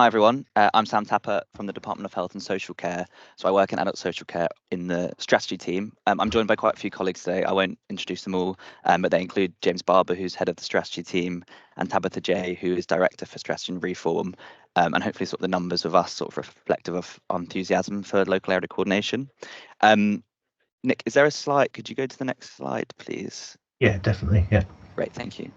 Hi everyone, I'm Sam Tapper from the Department of Health and Social Care. So I work in adult social care in the strategy team. I'm joined by quite a few colleagues today. I won't introduce them all, but they include James Barber, who's head of the strategy team, and Tabitha Jay, who is director for strategy and reform. And hopefully sort of the numbers of us sort of reflective of our enthusiasm for local area coordination. Nick, is there a slide? Could you go to the next slide, please? Yeah, definitely, yeah. Great, thank you.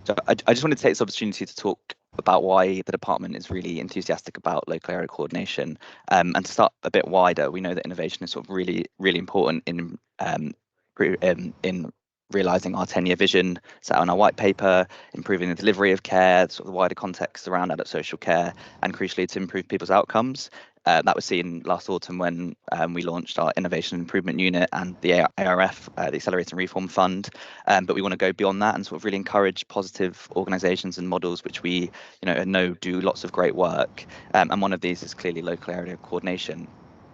So I just wanted to take this opportunity to talk about why the department is really enthusiastic about local area coordination, and to start a bit wider. We know that innovation is sort of really important in realising our 10-year vision set out in our white paper, improving the delivery of care, sort of the wider context around adult social care, and crucially to improve people's outcomes. That was seen last autumn when we launched our Innovation Improvement Unit and the ARF, the Accelerating Reform Fund. But we want to go beyond that and sort of really encourage positive organisations and models which we know do lots of great work. And one of these is clearly local area coordination.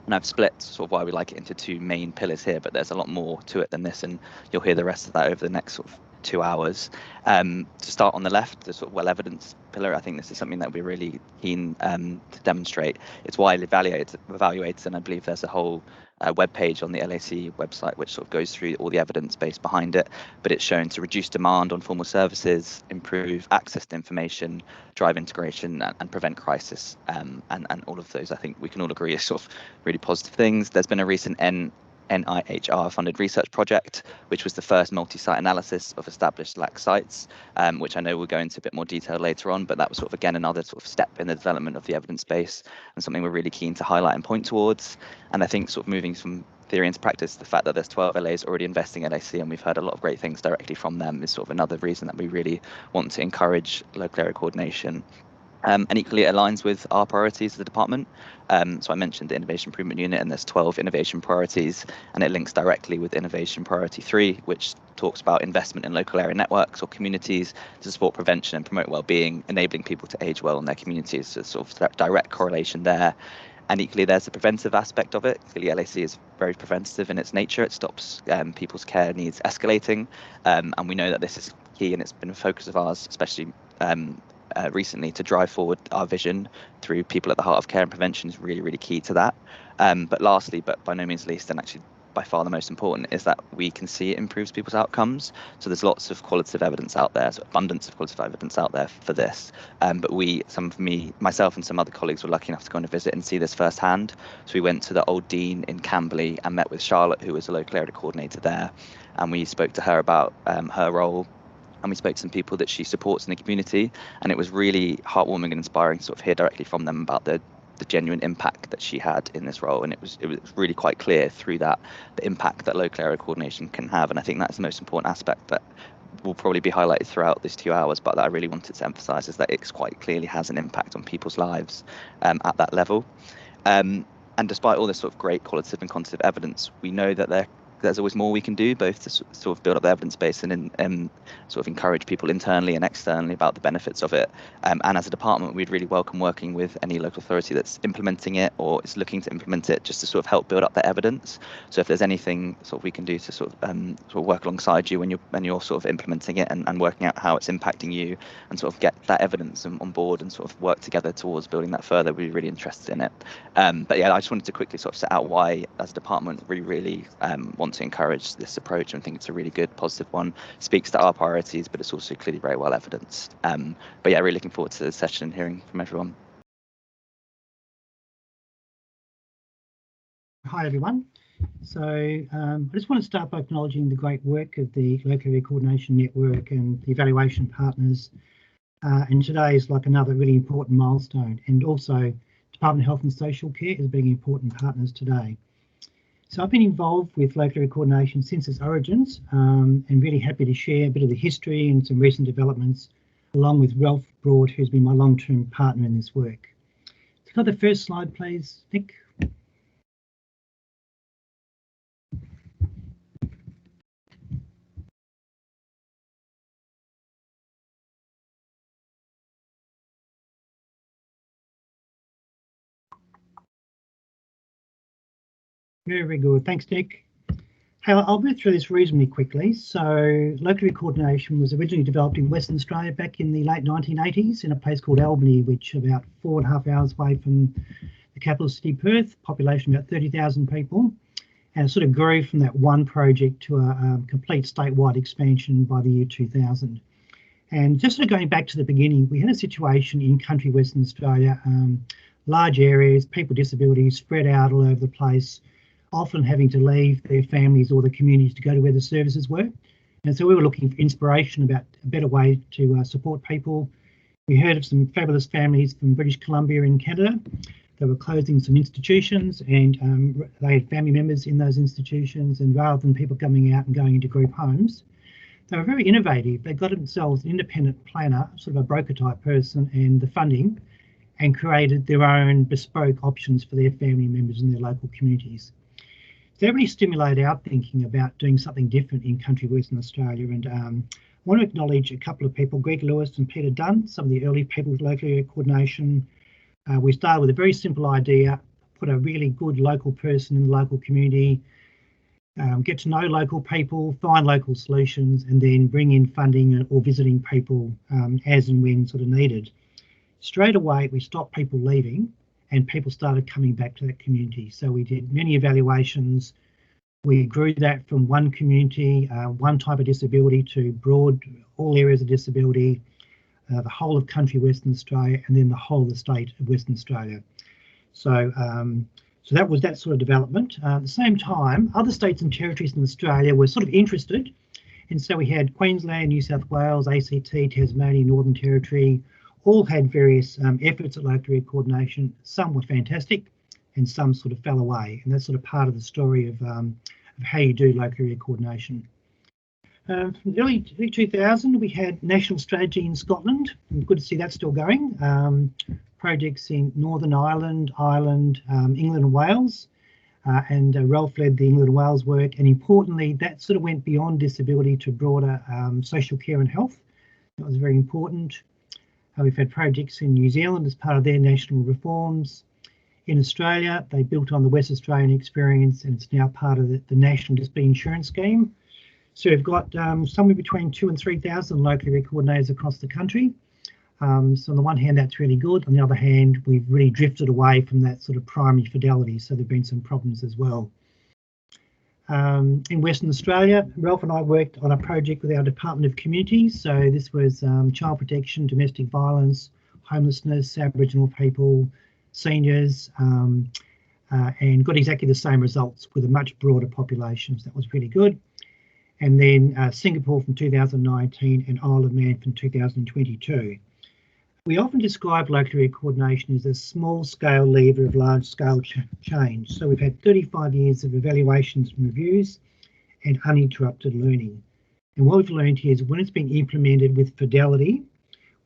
And I've split sort of why we like it into two main pillars here, but there's a lot more to it than this, and you'll hear the rest of that over the next sort of 2 hours. To start on the left, the sort of well evidence pillar, I think this is something that we're really keen to demonstrate. It's widely evaluated, and I believe there's a whole web page on the LAC website which sort of goes through all the evidence base behind it. But it's shown to reduce demand on formal services, improve access to information, drive integration, and prevent crisis. And all of those, I think we can all agree, are sort of really positive things. There's been a recent NIHR funded research project, which was the first multi-site analysis of established LAC sites, which I know we'll go into a bit more detail later on, but that was sort of, again, another sort of step in the development of the evidence base and something we're really keen to highlight and point towards. And I think sort of moving from theory into practice, the fact that there's 12 LAs already investing in LAC and we've heard a lot of great things directly from them is sort of another reason that we really want to encourage local area coordination. And equally it aligns with our priorities as a department. So I mentioned the Innovation Improvement Unit, and there's 12 innovation priorities, and it links directly with Innovation Priority 3, which talks about investment in local area networks or communities to support prevention and promote well-being, enabling people to age well in their communities. So sort of that direct correlation there. And equally, there's a preventive aspect of it. Clearly, LAC is very preventative in its nature. It stops people's care needs escalating. And we know that this is key, and it's been a focus of ours, especially recently, to drive forward our vision through people at the heart of care, and prevention is really key to that. But lastly, but by no means least, and actually by far the most important, is that we can see it improves people's outcomes. So there's lots of qualitative evidence out there, so abundance of qualitative evidence out there for this. But myself and some other colleagues were lucky enough to go on a visit and see this firsthand. So we went to the old Dean in Camberley and met with Charlotte, who was a local area coordinator there. And we spoke to her about her role, and we spoke to some people that she supports in the community, and it was really heartwarming and inspiring to sort of hear directly from them about the genuine impact that she had in this role. And it was really quite clear through that the impact that local area coordination can have. And I think that's the most important aspect that will probably be highlighted throughout these 2 hours, but that I really wanted to emphasize, is that it quite clearly has an impact on people's lives at that level. And despite all this sort of great qualitative and quantitative evidence, we know that there's always more we can do, both to sort of build up the evidence base and sort of encourage people internally and externally about the benefits of it. And as a department, we'd really welcome working with any local authority that's implementing it or is looking to implement it, just to sort of help build up that evidence. So if there's anything sort of we can do to sort of work alongside you when you're sort of implementing it and working out how it's impacting you, and sort of get that evidence on board and sort of work together towards building that further, we'd be really interested in it. But yeah, I just wanted to quickly sort of set out why, as a department, we really want to encourage this approach, and think it's a really good, positive one. It speaks to our priorities, but it's also clearly very well evidenced. But yeah, really looking forward to the session and hearing from everyone. Hi everyone. So I just want to start by acknowledging the great work of the Local Area Coordination Network and the evaluation partners. And today is like another really important milestone, and also Department of Health and Social Care is being important partners today. So I've been involved with local area coordination since its origins, and really happy to share a bit of the history and some recent developments, along with Ralph Broad, who's been my long-term partner in this work. So can I have the first slide, please, Nick? Very good. Thanks, Nick. I'll move through this reasonably quickly. So local coordination was originally developed in Western Australia back in the late 1980s in a place called Albany, which is about 4.5 hours away from the capital city, Perth, population about 30,000 people. And it sort of grew from that one project to a complete statewide expansion by the year 2000. And just sort of going back to the beginning, we had a situation in country Western Australia, large areas, people with disabilities spread out all over the place, often having to leave their families or the communities to go to where the services were. And so we were looking for inspiration about a better way to support people. We heard of some fabulous families from British Columbia in Canada. They were closing some institutions and they had family members in those institutions, and rather than people coming out and going into group homes, they were very innovative. They got themselves an independent planner, sort of a broker type person, and the funding, and created their own bespoke options for their family members in their local communities. So that really stimulated our thinking about doing something different in country Western Australia. And I want to acknowledge a couple of people, Greg Lewis and Peter Dunn, some of the early people with local area coordination. We started with a very simple idea, put a really good local person in the local community, get to know local people, find local solutions, and then bring in funding or visiting people as and when sort of needed. Straight away, we stopped people leaving and people started coming back to that community. So we did many evaluations. We grew that from one community, one type of disability, to broad, all areas of disability, the whole of country Western Australia, and then the whole of the state of Western Australia. So so that was that sort of development. At the same time, other states and territories in Australia were sort of interested. And so we had Queensland, New South Wales, ACT, Tasmania, Northern Territory, all had various efforts at local area coordination. Some were fantastic and some sort of fell away. And that's sort of part of the story of how you do local area coordination. From the early 2000, we had national strategy in Scotland. And good to see that still going. Projects in Northern Ireland, England and Wales. And Ralph led the England and Wales work. And importantly, that sort of went beyond disability to broader social care and health. That was very important. We've had projects in New Zealand as part of their national reforms. In Australia, they built on the West Australian experience, and it's now part of the National Disability Insurance Scheme. So we've got somewhere between 2,000 and 3,000 local area coordinators across the country. So on the one hand, that's really good. On the other hand, we've really drifted away from that sort of primary fidelity. So there've been some problems as well. In Western Australia, Ralph and I worked on a project with our Department of Communities. So this was child protection, domestic violence, homelessness, Aboriginal people, seniors, and got exactly the same results with a much broader population. So that was really good. And then Singapore from 2019 and Isle of Man from 2022. We often describe local area coordination as a small-scale lever of large-scale change. So we've had 35 years of evaluations and reviews and uninterrupted learning. And what we've learned here is when it's been implemented with fidelity,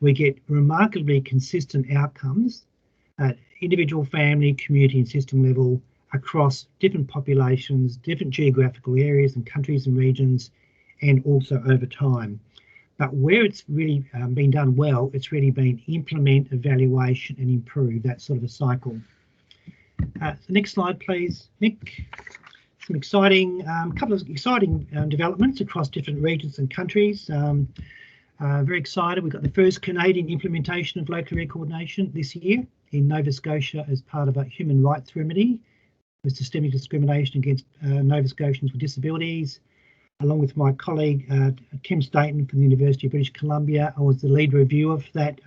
we get remarkably consistent outcomes at individual, family, community and system level across different populations, different geographical areas and countries and regions, and also over time. But where it's really been done well, it's really been implement, evaluation and improve, that sort of a cycle. The next slide, please, Nick. Some exciting, couple of exciting developments across different regions and countries. Very excited. We've got the first Canadian implementation of local area coordination this year in Nova Scotia as part of a human rights remedy with systemic discrimination against Nova Scotians with disabilities. Along with my colleague, Tim Staten from the University of British Columbia, I was the lead reviewer of that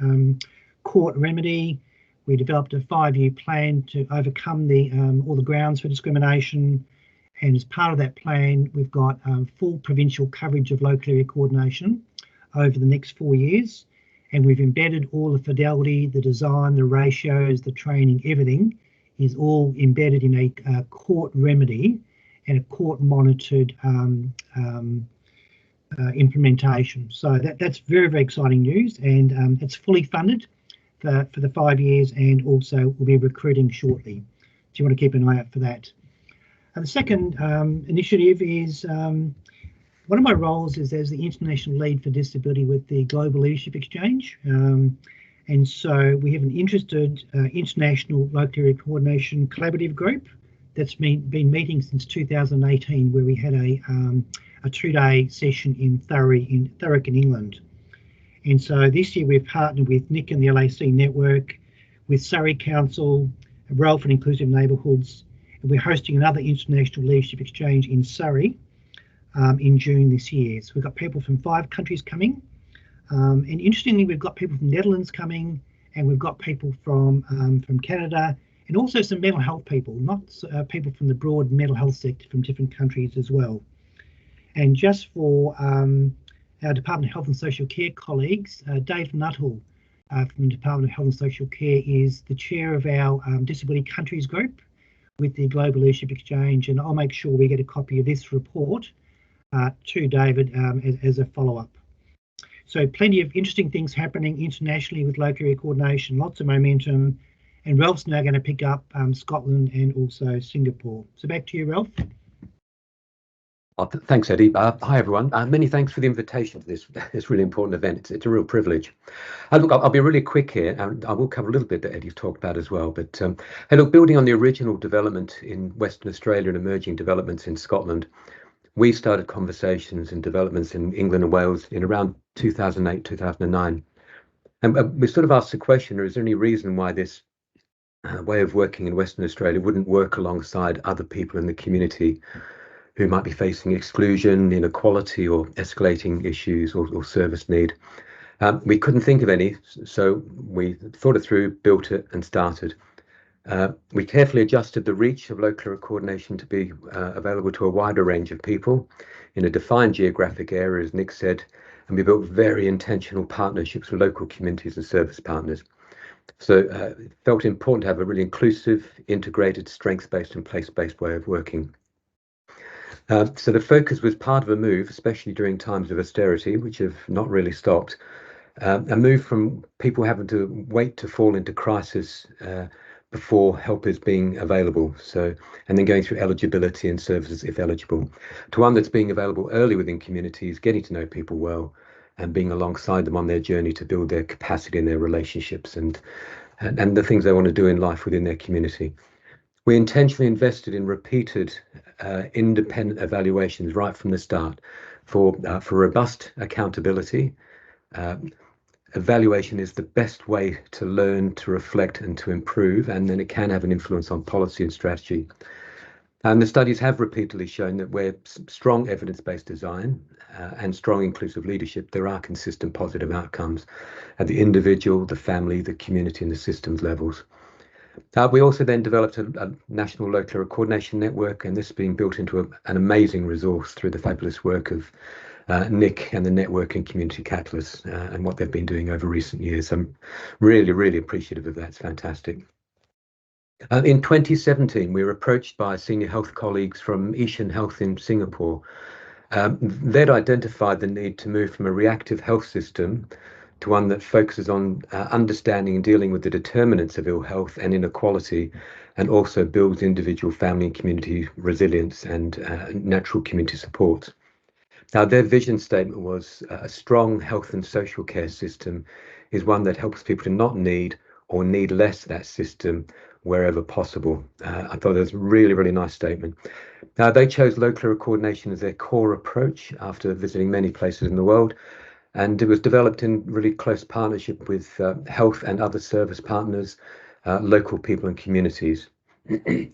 court remedy. We developed a 5-year plan to overcome all the grounds for discrimination. And as part of that plan, we've got full provincial coverage of local area coordination over the next 4 years. And we've embedded all the fidelity, the design, the ratios, the training, everything is all embedded in a court remedy and a court-monitored implementation. So that's very, very exciting news, and it's fully funded for the 5 years, and also we'll be recruiting shortly. So you want to keep an eye out for that. And the second initiative is one of my roles is as the international lead for disability with the Global Leadership Exchange. And so we have an interested international local area coordination collaborative group that's been meeting since 2018, where we had a 2-day session in Thurrock in England. And so this year we've partnered with Nick and the LAC Network, with Surrey Council, Ralph and Inclusive Neighbourhoods, and we're hosting another International Leadership Exchange in Surrey in June this year. So we've got people from 5 countries coming, and interestingly, we've got people from Netherlands coming, and we've got people from Canada, and also some mental health people, not people from the broad mental health sector from different countries as well. And just for our Department of Health and Social Care colleagues, Dave Nuttall from the Department of Health and Social Care is the chair of our Disability Countries Group with the Global Leadership Exchange, and I'll make sure we get a copy of this report to David as a follow-up. So plenty of interesting things happening internationally with local area coordination, lots of momentum, and Ralph's now going to pick up Scotland and also Singapore. So back to you, Ralph. Thanks, Eddie. Hi, everyone. Many thanks for the invitation to this really important event. It's a real privilege. Look, I'll be really quick here, and I will cover a little bit that Eddie's talked about as well. But hey, look, building on the original development in Western Australia and emerging developments in Scotland, we started conversations and developments in England and Wales in around 2008, 2009. And we sort of asked the question, is there any reason why this way of working in Western Australia wouldn't work alongside other people in the community who might be facing exclusion, inequality, or escalating issues or service need? We couldn't think of any, so we thought it through, built it, and started. We carefully adjusted the reach of local area coordination to be available to a wider range of people in a defined geographic area, as Nick said, and we built very intentional partnerships with local communities and service partners. So it felt important to have a really inclusive, integrated, strengths-based and place-based way of working. So the focus was part of a move, especially during times of austerity, which have not really stopped, a move from people having to wait to fall into crisis before help is being available, and then going through eligibility and services if eligible, to one that's being available early within communities, getting to know people well, and being alongside them on their journey to build their capacity and their relationships and the things they want to do in life within their community. We intentionally invested in repeated independent evaluations right from the start for robust accountability. Evaluation is the best way to learn, to reflect, and to improve, and then it can have an influence on policy and strategy. And the studies have repeatedly shown that where strong evidence-based design and strong inclusive leadership, there are consistent positive outcomes at the individual, the family, the community, and the systems levels. We also then developed a national local area coordination network, and this being built into an amazing resource through the fabulous work of Nick and the network and community catalysts and what they've been doing over recent years. I'm really, really appreciative of that. It's fantastic. In 2017, we were approached by senior health colleagues from Asian Health in Singapore. They'd identified the need to move from a reactive health system to one that focuses on understanding and dealing with the determinants of ill health and inequality, and also builds individual, family and community resilience and natural community support. Now, their vision statement was a strong health and social care system is one that helps people to not need or need less that system wherever possible. I thought it was a really, really nice statement. Now, they chose local area coordination as their core approach after visiting many places in the world, and it was developed in really close partnership with health and other service partners, local people and communities.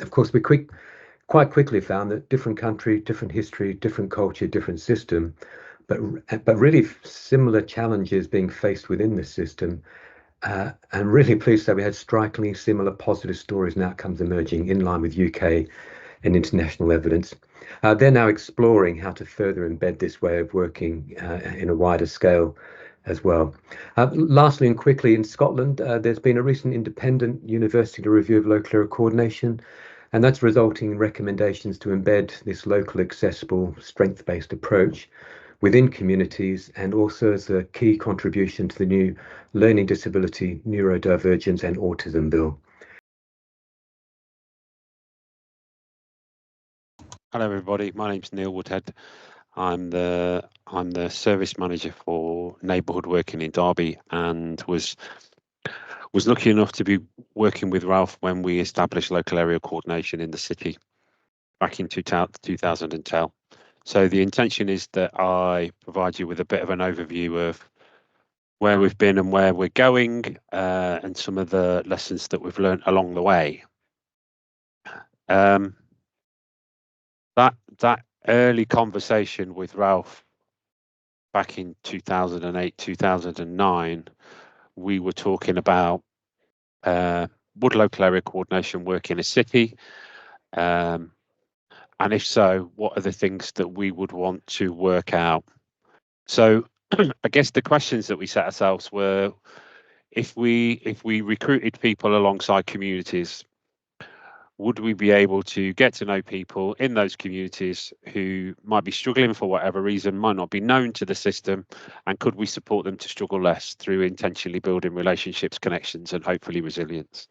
Of course, we quite quickly found that different country, different history, different culture, different system, but really similar challenges being faced within this system. And really pleased that we had strikingly similar positive stories and outcomes emerging in line with UK and international evidence. They're now exploring how to further embed this way of working in a wider scale as well. Lastly and quickly, in Scotland, there's been a recent independent university review of local area coordination, and that's resulting in recommendations to embed this local, accessible, strength-based approach within communities, and also as a key contribution to the new Learning Disability, Neurodivergence and Autism Bill. Hello everybody, my name's Neil Woodhead. I'm the service manager for neighbourhood working in Derby, and was lucky enough to be working with Ralph when we established local area coordination in the city. back in 2010. So the intention is that I provide you with a bit of an overview of where we've been and where we're going, and some of the lessons that we've learned along the way. That early conversation with Ralph back in 2008, 2009, we were talking about would local area coordination work in a city? And if so, what are the things that we would want to work out? So I guess the questions that we set ourselves were, if we recruited people alongside communities, would we be able to get to know people in those communities who might be struggling for whatever reason, might not be known to the system, and could we support them to struggle less through intentionally building relationships, connections, and hopefully resilience?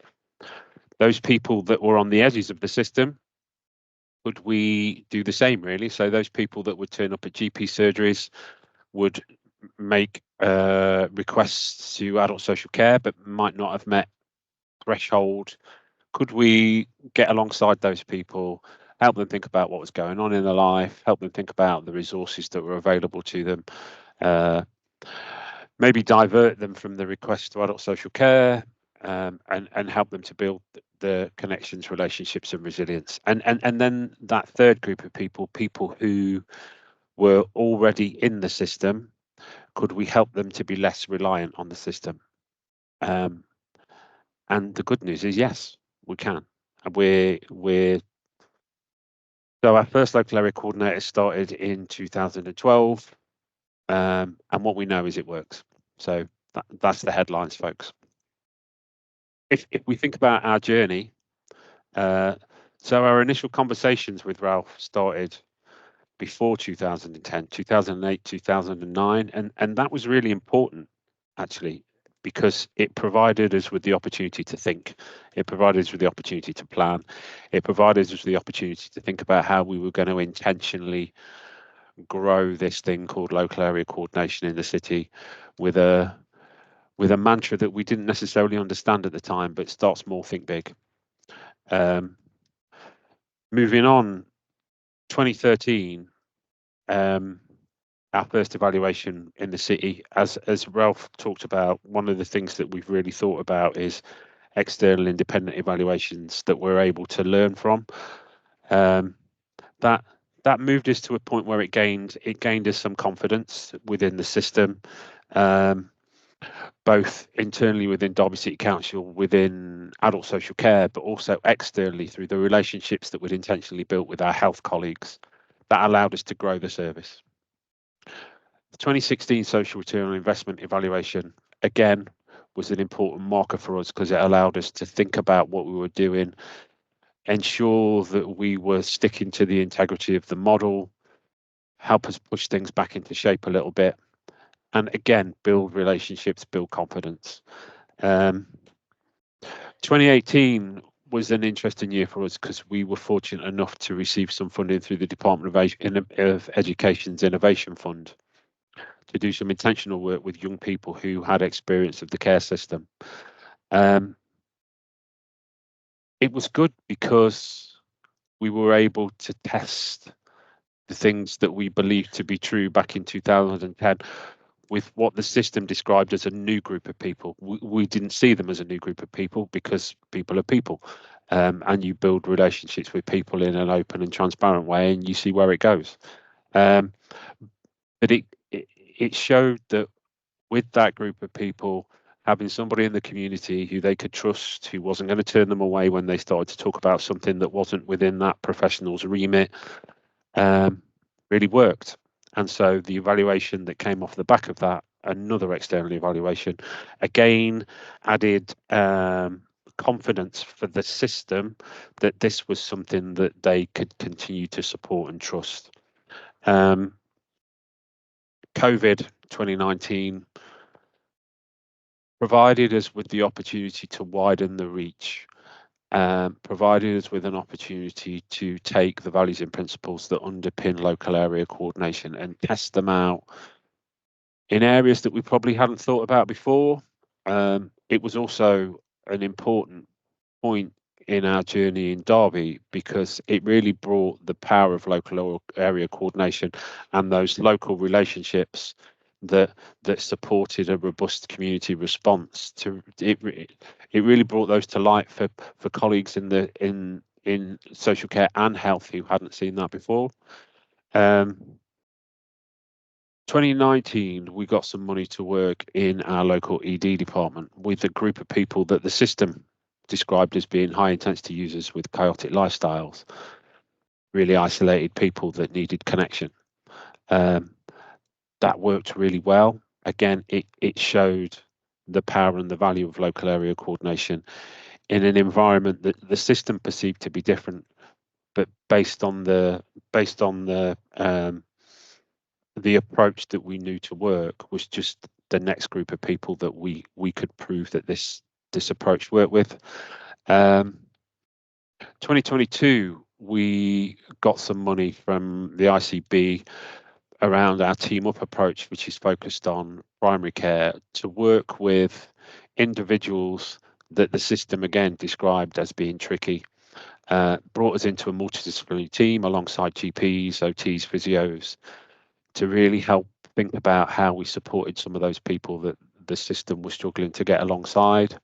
Those people that were on the edges of the system, could we do the same, really? So those people that would turn up at GP surgeries, would make requests to adult social care but might not have met threshold. Could we get alongside those people, help them think about what was going on in their life, help them think about the resources that were available to them, maybe divert them from the request to adult social care, and help them to build the connections, relationships, and resilience. And then that third group of people who were already in the system, could we help them to be less reliant on the system? And the good news is, yes, we can. And so our first local area coordinator started in 2012, and what we know is it works. So that's the headlines, folks. If we think about our journey, so our initial conversations with Ralph started before 2010, 2008, 2009, and that was really important, actually, because it provided us with the opportunity to think. It provided us with the opportunity to plan. It provided us with the opportunity to think about how we were going to intentionally grow this thing called local area coordination in the city, with a mantra that we didn't necessarily understand at the time, but start small, think big. Moving on, 2013, our first evaluation in the city, as Ralph talked about, one of the things that we've really thought about is external independent evaluations that we're able to learn from. That moved us to a point where it gained us some confidence within the system, both internally within Derby City Council, within adult social care, but also externally through the relationships that we'd intentionally built with our health colleagues. That allowed us to grow the service. The 2016 social return on investment evaluation, again, was an important marker for us because it allowed us to think about what we were doing, ensure that we were sticking to the integrity of the model, help us push things back into shape a little bit, and again, build relationships, build confidence. 2018 was an interesting year for us because we were fortunate enough to receive some funding through the Department of Education's Innovation Fund to do some intentional work with young people who had experience of the care system. It was good because we were able to test the things that we believed to be true back in 2010 with what the system described as a new group of people. We didn't see them as a new group of people because people are people, and you build relationships with people in an open and transparent way, and you see where it goes. But it showed that with that group of people, having somebody in the community who they could trust, who wasn't going to turn them away when they started to talk about something that wasn't within that professional's remit, really worked. And so the evaluation that came off the back of that, another external evaluation, again added confidence for the system that this was something that they could continue to support and trust. COVID 2019 provided us with the opportunity to widen the reach, provided us with an opportunity to take the values and principles that underpin local area coordination and test them out in areas that we probably hadn't thought about before. It was also an important point in our journey in Derby, because it really brought the power of local area coordination and those local relationships that supported a robust community response to it. It really brought those to light for colleagues in social care and health who hadn't seen that before. 2019, we got some money to work in our local ED department with a group of people that the system described as being high intensity users with chaotic lifestyles, really isolated people that needed connection. That worked really well. Again, it showed the power and the value of local area coordination in an environment that the system perceived to be different, but based on the approach that we knew to work was just the next group of people that we could prove that this approach worked with. 2022, we got some money from the ICB around our team up approach, which is focused on primary care, to work with individuals that the system again described as being tricky. Brought us into a multidisciplinary team alongside GPs, OTs, physios, to really help think about how we supported some of those people that the system was struggling to get alongside.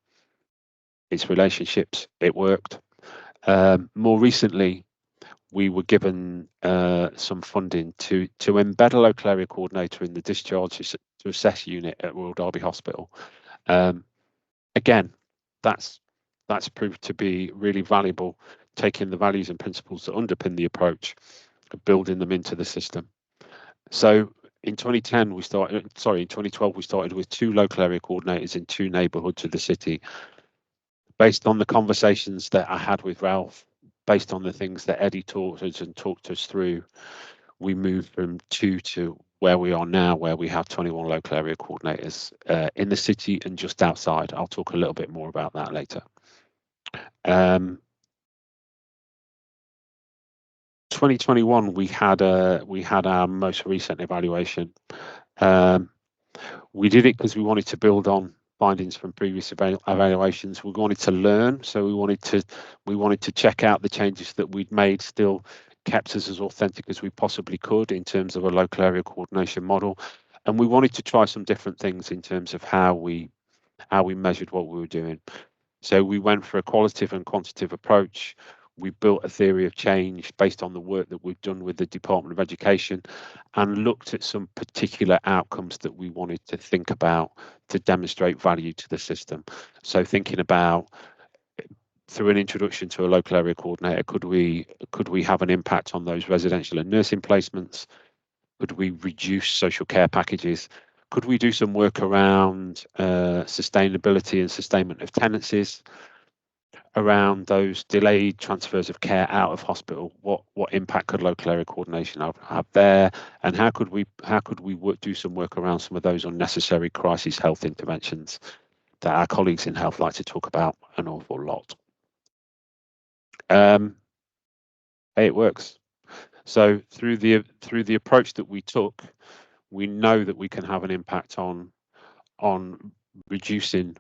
Its relationships, it worked. More recently, we were given some funding to embed a local area coordinator in the discharge to assess unit at Royal Derby Hospital. Again, that's proved to be really valuable, taking the values and principles that underpin the approach, building them into the system. So in 2012, we started with 2 local area coordinators in 2 neighbourhoods of the city. Based on the conversations that I had with Ralph, based on the things that Eddie taught us through, we moved from 2 to where we are now, where we have 21 local area coordinators in the city and just outside. I'll talk a little bit more about that later. 2021, we had our most recent evaluation. We did it because we wanted to build on findings from previous evaluations. We wanted to learn, so we wanted to check out the changes that we'd made still kept us as authentic as we possibly could in terms of a local area coordination model, and we wanted to try some different things in terms of how we measured what we were doing. So we went for a qualitative and quantitative approach. We built a theory of change based on the work that we've done with the Department of Education, and looked at some particular outcomes that we wanted to think about to demonstrate value to the system. So thinking about, through an introduction to a local area coordinator, could we have an impact on those residential and nursing placements? Could we reduce social care packages? Could we do some work around sustainability and sustainment of tenancies? Around those delayed transfers of care out of hospital, what impact could local area coordination have there, and how could we do some work around some of those unnecessary crisis health interventions that our colleagues in health like to talk about an awful lot. It works. So through the approach that we took, we know that we can have an impact on reducing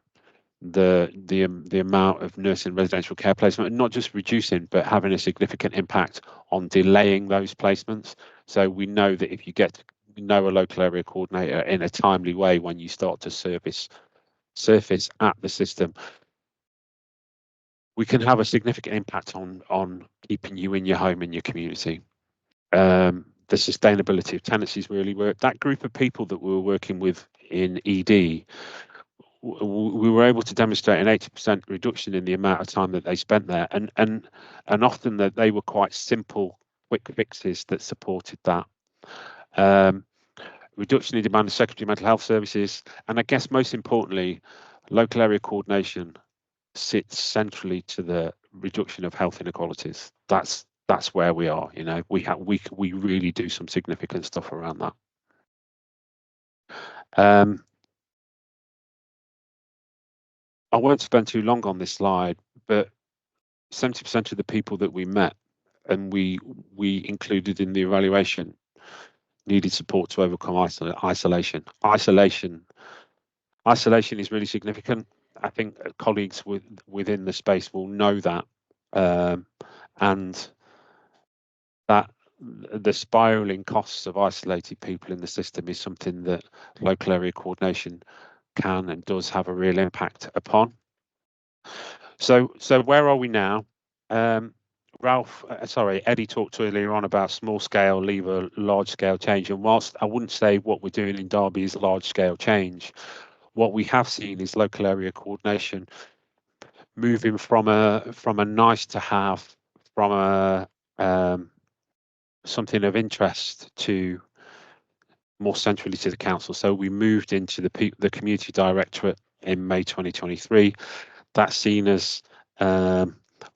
the amount of nursing residential care placement, and not just reducing, but having a significant impact on delaying those placements. So we know that if you get to know a local area coordinator in a timely way when you start to surface at the system, we can have a significant impact on keeping you in your home, in your community. The sustainability of tenancies really worked. That group of people that we were working with in ED, we were able to demonstrate an 80% reduction in the amount of time that they spent there, and often that they were quite simple, quick fixes that supported that. Reduction in demand of secondary mental health services, and I guess most importantly, local area coordination sits centrally to the reduction of health inequalities. That's where we are. You know, we really do some significant stuff around that. I won't spend too long on this slide, but 70% of the people that we met and we included in the evaluation needed support to overcome isolation. Isolation is really significant. I think colleagues within the space will know that and that the spiraling costs of isolated people in the system is something that local area coordination can and does have a real impact upon. So where are we now? Eddie talked earlier on about small scale lever large scale change, and whilst I wouldn't say what we're doing in Derby is large scale change, what we have seen is local area coordination moving from a nice to have, from a something of interest to more centrally to the council. So we moved into the community directorate in May 2023. That's seen as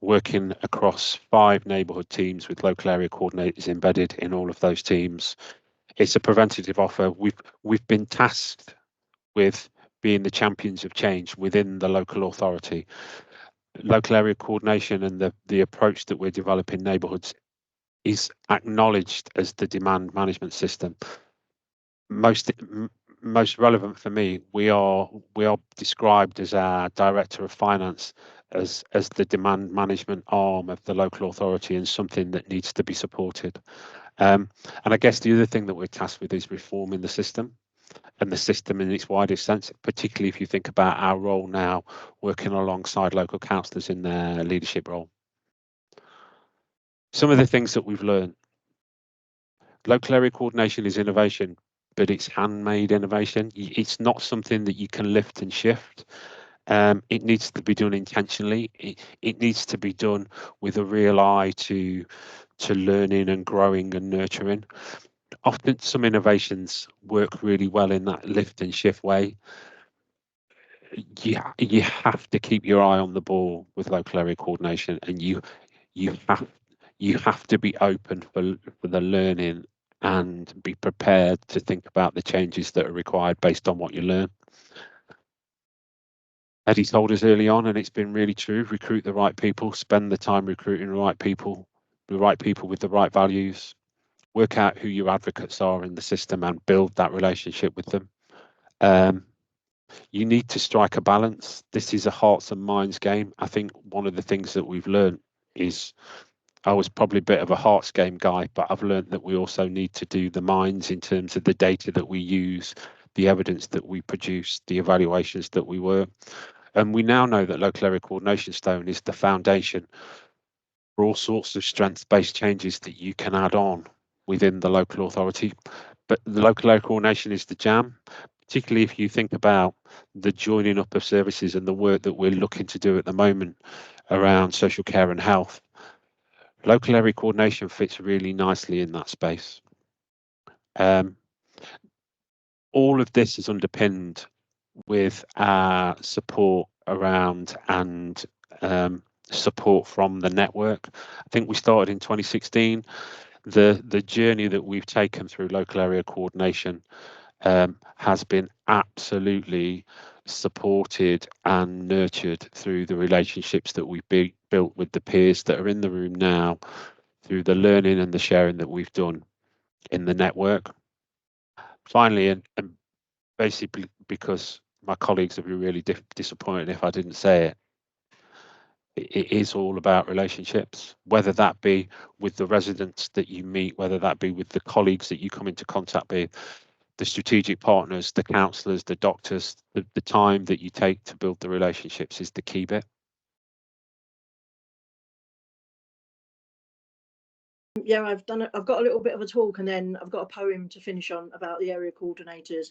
working across 5 neighbourhood teams with local area coordinators embedded in all of those teams. It's a preventative offer. We've been tasked with being the champions of change within the local authority. Local area coordination and the approach that we're developing neighbourhoods is acknowledged as the demand management system. Most relevant for me, we are described as our director of finance as the demand management arm of the local authority, and something that needs to be supported. And I guess the other thing that we're tasked with is reforming the system, and the system in its widest sense, particularly if you think about our role now working alongside local councillors in their leadership role. Some of the things that we've learned: local area coordination is innovation, but it's handmade innovation. It's not something that you can lift and shift. It needs to be done intentionally. It needs to be done with a real eye to learning and growing and nurturing. Often some innovations work really well in that lift and shift way. You have to keep your eye on the ball with local area coordination, and you have to be open for the learning and be prepared to think about the changes that are required based on what you learn. Eddie told us early on, and it's been really true: recruit the right people, spend the time recruiting the right people with the right values, work out who your advocates are in the system and build that relationship with them. You need to strike a balance. This is a hearts and minds game. I think one of the things that we've learned is, I was probably a bit of a hearts game guy, but I've learned that we also need to do the minds in terms of the data that we use, the evidence that we produce, the evaluations that we work. And we now know that local area coordination stone is the foundation for all sorts of strengths-based changes that you can add on within the local authority. But the local area coordination is the jam, particularly if you think about the joining up of services and the work that we're looking to do at the moment around social care and health. Local area coordination fits really nicely in that space. All of this is underpinned with our support around and support from the network. I think we started in 2016. The journey that we've taken through local area coordination has been absolutely supported and nurtured through the relationships that we've built with the peers that are in the room now, through the learning and the sharing that we've done in the network. Finally, and basically because my colleagues would be really disappointed if I didn't say it, it is all about relationships, whether that be with the residents that you meet, whether that be with the colleagues that you come into contact with, the strategic partners, the counsellors, the doctors. The time that you take to build the relationships is the key bit. Yeah, I've got a little bit of a talk, and then I've got a poem to finish on about the area coordinators.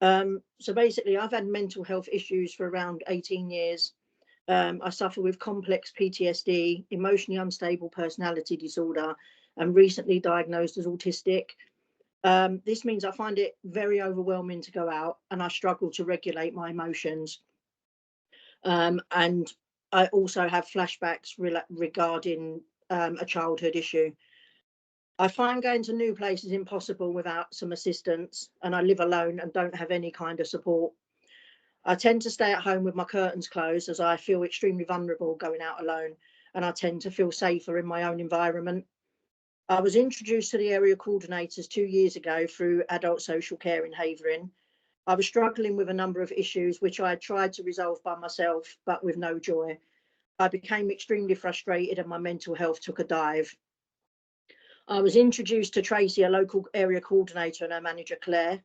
So basically, I've had mental health issues for around 18 years. I suffer with complex PTSD, emotionally unstable personality disorder, and recently diagnosed as autistic. This means I find it very overwhelming to go out, and I struggle to regulate my emotions. And I also have flashbacks regarding a childhood issue. I find going to new places impossible without some assistance, and I live alone and don't have any kind of support. I tend to stay at home with my curtains closed, as I feel extremely vulnerable going out alone, and I tend to feel safer in my own environment. I was introduced to the area coordinators 2 years ago through adult social care in Havering. I was struggling with a number of issues which I had tried to resolve by myself, but with no joy. I became extremely frustrated and my mental health took a dive. I was introduced to Tracy, a local area coordinator, and her manager, Claire,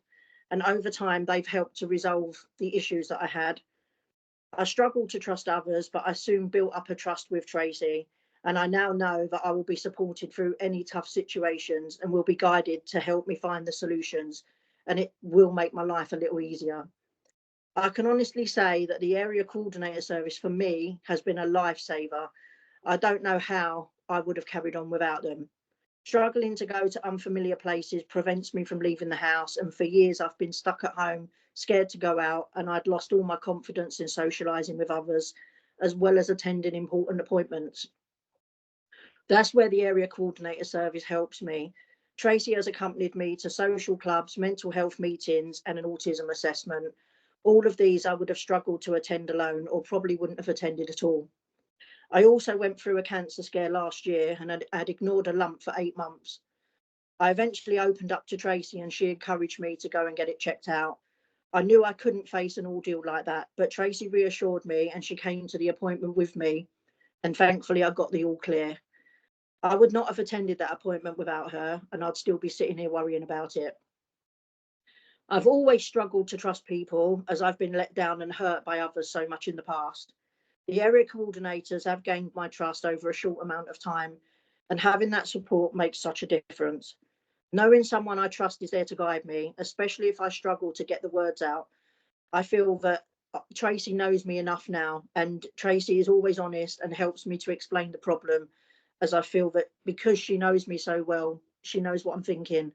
and over time they've helped to resolve the issues that I had. I struggled to trust others, but I soon built up a trust with Tracy, and I now know that I will be supported through any tough situations and will be guided to help me find the solutions, and it will make my life a little easier. I can honestly say that the area coordinator service for me has been a lifesaver. I don't know how I would have carried on without them. Struggling to go to unfamiliar places prevents me from leaving the house, and for years I've been stuck at home, scared to go out, and I'd lost all my confidence in socialising with others, as well as attending important appointments. That's where the area coordinator service helps me. Tracy has accompanied me to social clubs, mental health meetings, and an autism assessment. All of these I would have struggled to attend alone, or probably wouldn't have attended at all. I also went through a cancer scare last year and had ignored a lump for 8 months. I eventually opened up to Tracy and she encouraged me to go and get it checked out. I knew I couldn't face an ordeal like that, but Tracy reassured me and she came to the appointment with me, and thankfully I got the all clear. I would not have attended that appointment without her, and I'd still be sitting here worrying about it. I've always struggled to trust people, as I've been let down and hurt by others so much in the past. The area coordinators have gained my trust over a short amount of time, and having that support makes such a difference. Knowing someone I trust is there to guide me, especially if I struggle to get the words out. I feel that Tracy knows me enough now, and Tracy is always honest and helps me to explain the problem, as I feel that because she knows me so well, she knows what I'm thinking.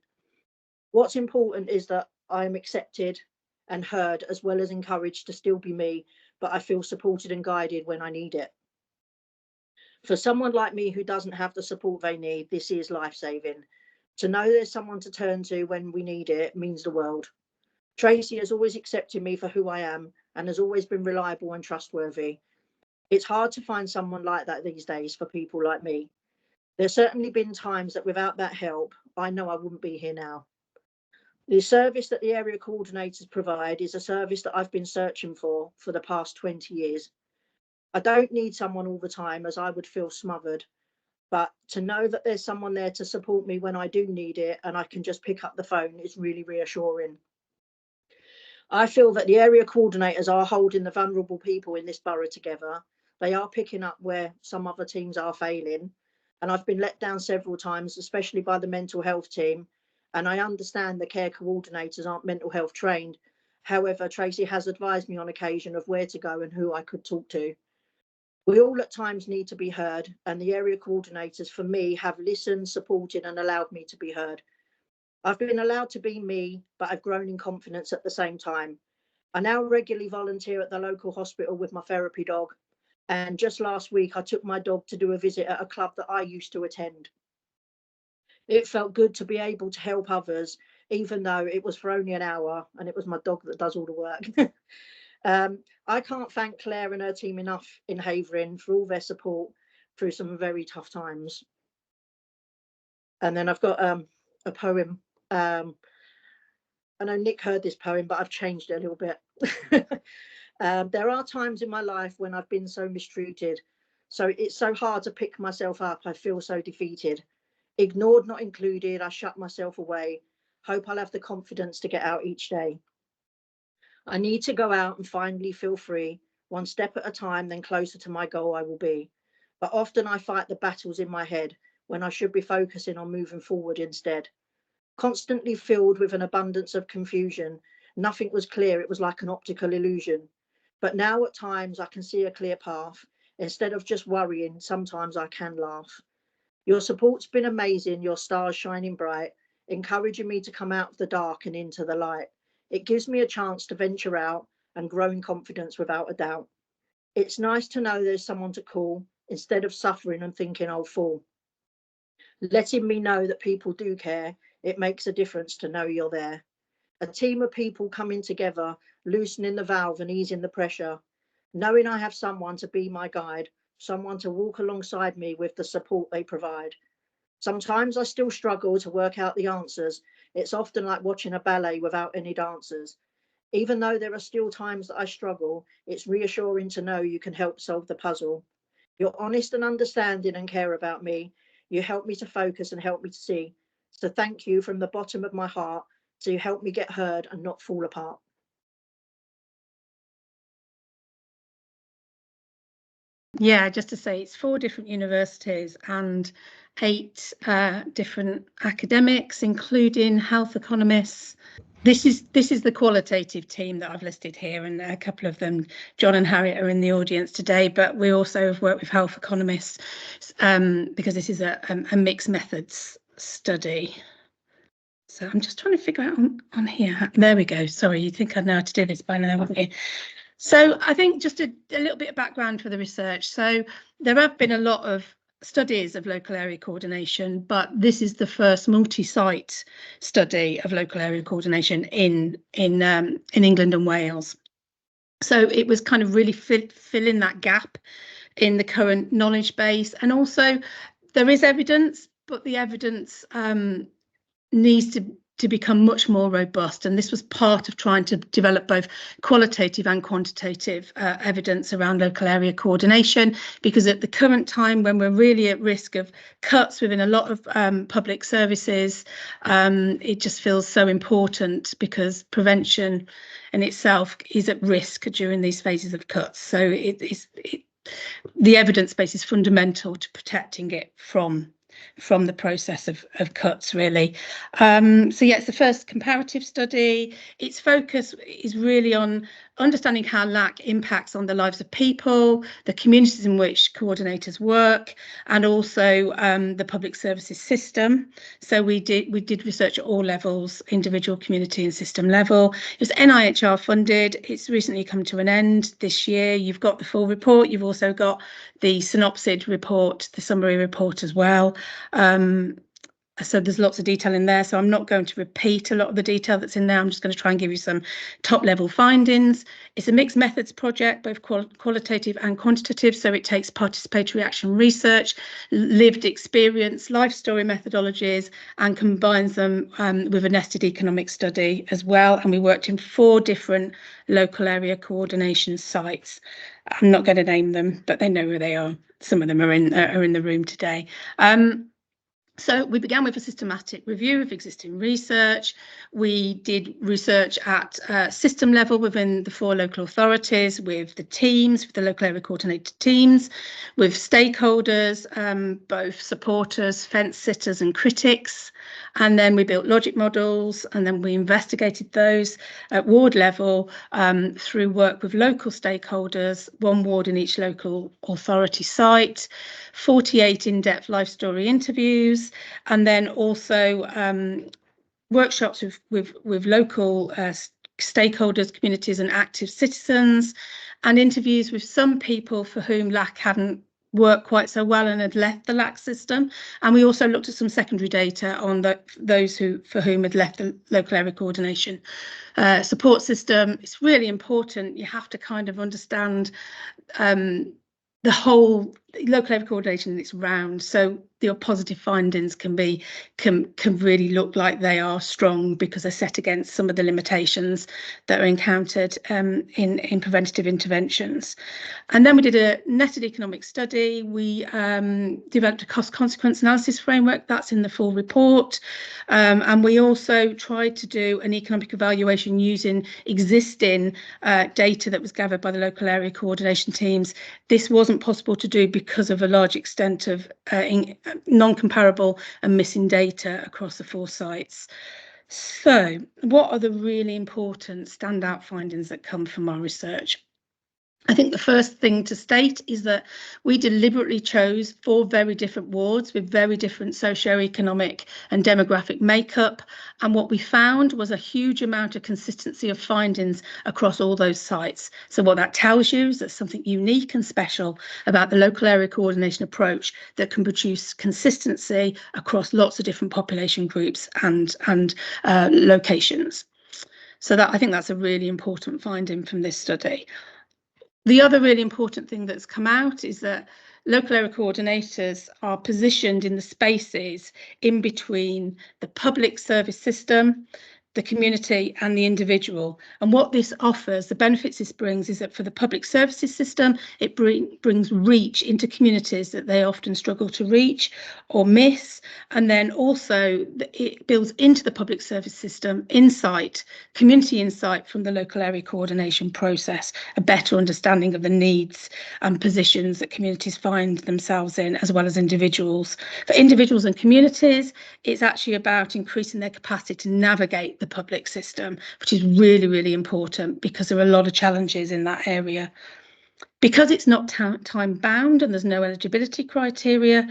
What's important is that I am accepted and heard, as well as encouraged to still be me, but I feel supported and guided when I need it. For someone like me who doesn't have the support they need, this is life-saving. To know there's someone to turn to when we need it means the world. Tracy has always accepted me for who I am and has always been reliable and trustworthy. It's hard to find someone like that these days for people like me. There's certainly been times that without that help, I know I wouldn't be here now. The service that the area coordinators provide is a service that I've been searching for the past 20 years. I don't need someone all the time, as I would feel smothered, but to know that there's someone there to support me when I do need it and I can just pick up the phone is really reassuring. I feel that the area coordinators are holding the vulnerable people in this borough together. They are picking up where some other teams are failing, and I've been let down several times, especially by the mental health team. And I understand the care coordinators aren't mental health trained. However, Tracy has advised me on occasion of where to go and who I could talk to. We all at times need to be heard, and the area coordinators for me have listened, supported, and allowed me to be heard. I've been allowed to be me, but I've grown in confidence at the same time. I now regularly volunteer at the local hospital with my therapy dog, and just last week I took my dog to do a visit at a club that I used to attend. It felt good to be able to help others, even though it was for only an hour and it was my dog that does all the work. I can't thank Claire and her team enough in Havering for all their support through some very tough times. And then I've got a poem. I know Nick heard this poem, but I've changed it a little bit. There are times in my life when I've been so mistreated, so it's so hard to pick myself up. I feel so defeated. Ignored, not included, I shut myself away. Hope I'll have the confidence to get out each day. I need to go out and finally feel free, one step at a time, then closer to my goal I will be. But often I fight the battles in my head when I should be focusing on moving forward instead. Constantly filled with an abundance of confusion, nothing was clear, it was like an optical illusion. But now at times I can see a clear path. Instead of just worrying, sometimes I can laugh. Your support's been amazing, your stars shining bright, encouraging me to come out of the dark and into the light. It gives me a chance to venture out and grow in confidence without a doubt. It's nice to know there's someone to call instead of suffering and thinking I'll fall. Letting me know that people do care, it makes a difference to know you're there. A team of people coming together, loosening the valve and easing the pressure. Knowing I have someone to be my guide, someone to walk alongside me with the support they provide. Sometimes I still struggle to work out the answers. It's often like watching a ballet without any dancers. Even though there are still times that I struggle, it's reassuring to know you can help solve the puzzle. You're honest and understanding and care about me. You help me to focus and help me to see. So thank you from the bottom of my heart. So you help me get heard and not fall apart. Yeah, just to say, it's 4 different universities and 8 different academics, including health economists. This is the qualitative team that I've listed here, and a couple of them, John and Harriet, are in the audience today. But we also have worked with health economists because this is a mixed methods study. So I'm just trying to figure out on here. There we go. Sorry, you think I know how to do this by now, wouldn't you? So I think just a little bit of background for the research. So there have been a lot of studies of local area coordination, but this is the first multi-site study of local area coordination in England and Wales. So it was kind of really filling that gap in the current knowledge base. And also there is evidence, but the evidence needs to become much more robust, and this was part of trying to develop both qualitative and quantitative evidence around local area coordination, because at the current time, when we're really at risk of cuts within a lot of public services, it just feels so important, because prevention in itself is at risk during these phases of cuts. So the evidence base is fundamental to protecting it from the process of cuts, really. So yeah, it's the first comparative study. Its focus is really on understanding how LAC impacts on the lives of people, the communities in which coordinators work, and also the public services system. So we did research at all levels, individual, community and system level. It was NIHR funded. It's recently come to an end this year. You've got the full report. You've also got the synopsis report, the summary report as well. So there's lots of detail in there, so I'm not going to repeat a lot of the detail that's in there. I'm just going to try and give you some top level findings. It's a mixed methods project, both qualitative and quantitative, so it takes participatory action research, lived experience, life story methodologies, and combines them with a nested economic study as well. And we worked in 4 different local area coordination sites. I'm not going to name them, but they know where they are. Some of them are in the room today. So we began with a systematic review of existing research. We did research at system level within the 4 local authorities, with the teams, with the local area coordinated teams, with stakeholders, both supporters, fence sitters and critics. And then we built logic models, and then we investigated those at ward level through work with local stakeholders, 1 ward in each local authority site, 48 in-depth life story interviews, and then also workshops with local stakeholders, communities and active citizens, and interviews with some people for whom LAC hadn't worked quite so well and had left the LAC system. And we also looked at some secondary data on those for whom had left the local area coordination support system. It's really important. You have to kind of understand the whole local area coordination in its round, so your positive findings can really look like they are strong, because they're set against some of the limitations that are encountered in preventative interventions. And then we did a netted economic study. We developed a cost consequence analysis framework that's in the full report, and we also tried to do an economic evaluation using existing data that was gathered by the local area coordination teams. This wasn't possible to do because of a large extent of non-comparable and missing data across the 4 sites. So what are the really important standout findings that come from our research? I think the first thing to state is that we deliberately chose 4 very different wards with very different socio-economic and demographic makeup. And what we found was a huge amount of consistency of findings across all those sites. So what that tells you is there's something unique and special about the local area coordination approach that can produce consistency across lots of different population groups and locations. So I think that's a really important finding from this study. The other really important thing that's come out is that local area coordinators are positioned in the spaces in between the public service system, the community and the individual. And what this offers, the benefits this brings, is that for the public services system, it brings reach into communities that they often struggle to reach or miss. And then also it builds into the public service system insight, community insight from the local area coordination process, a better understanding of the needs and positions that communities find themselves in, as well as individuals. For individuals and communities, it's actually about increasing their capacity to navigate the public system, which is really, really important because there are a lot of challenges in that area. Because it's not time bound and there's no eligibility criteria,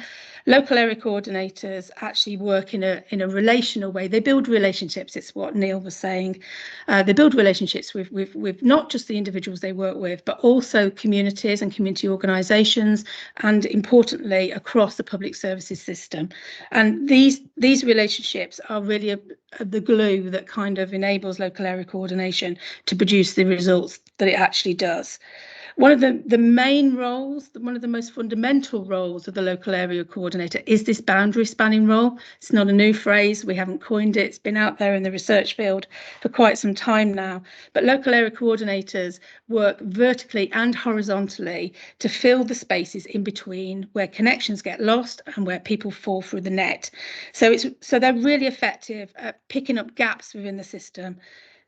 local area coordinators actually work in a relational way. They build relationships. It's what Neil was saying. They build relationships with not just the individuals they work with, but also communities and community organisations, and importantly across the public services system. And these relationships are really the glue that kind of enables local area coordination to produce the results that it actually does. One of the main roles, one of the most fundamental roles of the local area coordinator is this boundary spanning role. It's not a new phrase, we haven't coined it, it's been out there in the research field for quite some time now. But local area coordinators work vertically and horizontally to fill the spaces in between where connections get lost and where people fall through the net. So they're really effective at picking up gaps within the system.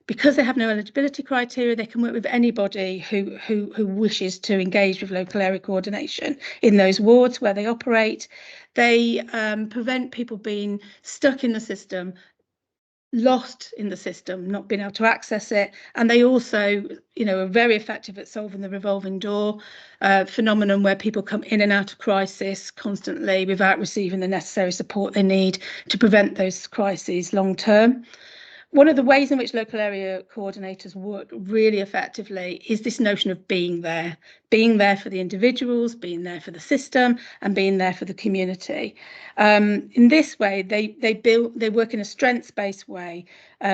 Because they have no eligibility criteria, they can work with anybody who wishes to engage with local area coordination in those wards where they operate. They prevent people being stuck in the system, lost in the system, not being able to access it. And they also, are very effective at solving the revolving door phenomenon, where people come in and out of crisis constantly without receiving the necessary support they need to prevent those crises long term. One of the ways in which local area coordinators work really effectively is this notion of being there for the individuals, being there for the system, and being there for the community. In this way, they work in a strengths-based way,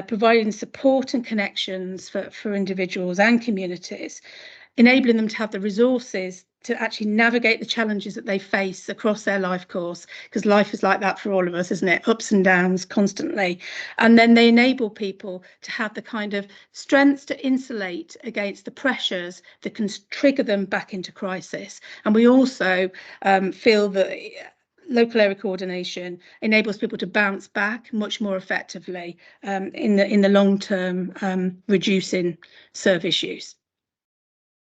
providing support and connections for individuals and communities, enabling them to have the resources to actually navigate the challenges that they face across their life course, because life is like that for all of us, isn't it? Ups and downs constantly. And then they enable people to have the kind of strengths to insulate against the pressures that can trigger them back into crisis. And we also feel that local area coordination enables people to bounce back much more effectively in the long term, reducing service use.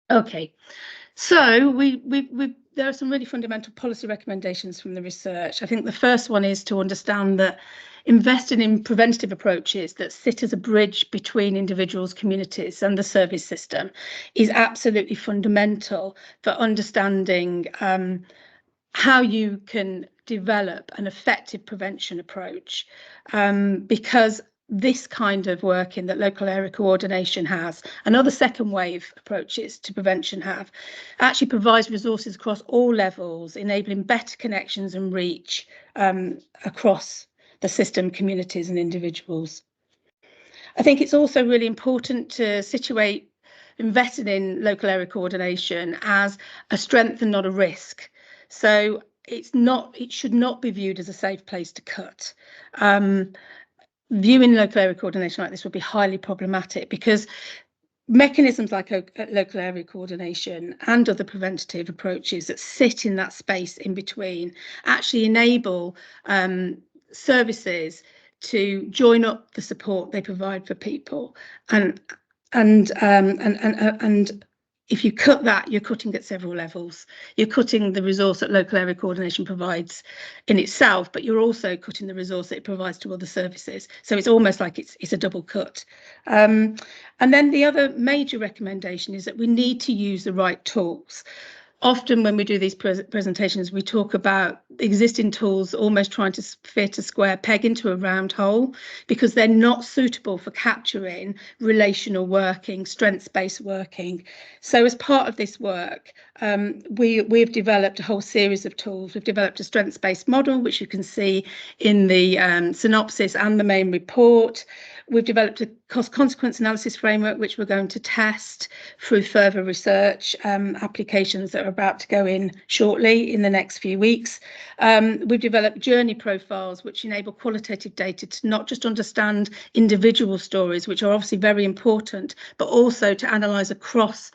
Okay. So there are some really fundamental policy recommendations from the research. I think the first one is to understand that investing in preventative approaches that sit as a bridge between individuals, communities and the service system is absolutely fundamental for understanding how you can develop an effective prevention approach, because this kind of working that local area coordination has and other second wave approaches to prevention have actually provides resources across all levels, enabling better connections and reach across the system, communities and individuals. I think it's also really important to situate investing in local area coordination as a strength and not a risk. So it should not be viewed as a safe place to cut. Viewing local area coordination like this would be highly problematic, because mechanisms like local area coordination and other preventative approaches that sit in that space in between actually enable services to join up the support they provide for people, and if you cut that, you're cutting at several levels. You're cutting the resource that local area coordination provides in itself, but you're also cutting the resource that it provides to other services. So it's almost like it's a double cut. And then the other major recommendation is that we need to use the right tools. Often when we do these presentations, we talk about existing tools almost trying to fit a square peg into a round hole, because they're not suitable for capturing relational working, strengths-based working. So as part of this work, we've developed a whole series of tools. We've developed a strengths-based model, which you can see in the synopsis and the main report. We've developed a cost consequence analysis framework, which we're going to test through further research applications that are about to go in shortly in the next few weeks. We've developed journey profiles, which enable qualitative data to not just understand individual stories, which are obviously very important, but also to analyse across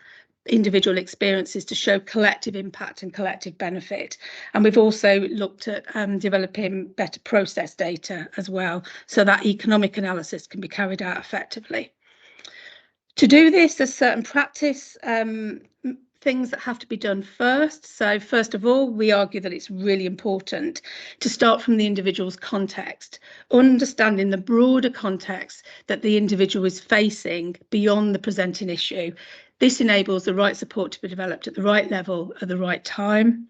individual experiences to show collective impact and collective benefit. And we've also looked at developing better process data as well, so that economic analysis can be carried out effectively. To do this, there's certain practice things that have to be done first. So first of all, we argue that it's really important to start from the individual's context, understanding the broader context that the individual is facing beyond the presenting issue. This enables the right support to be developed at the right level at the right time.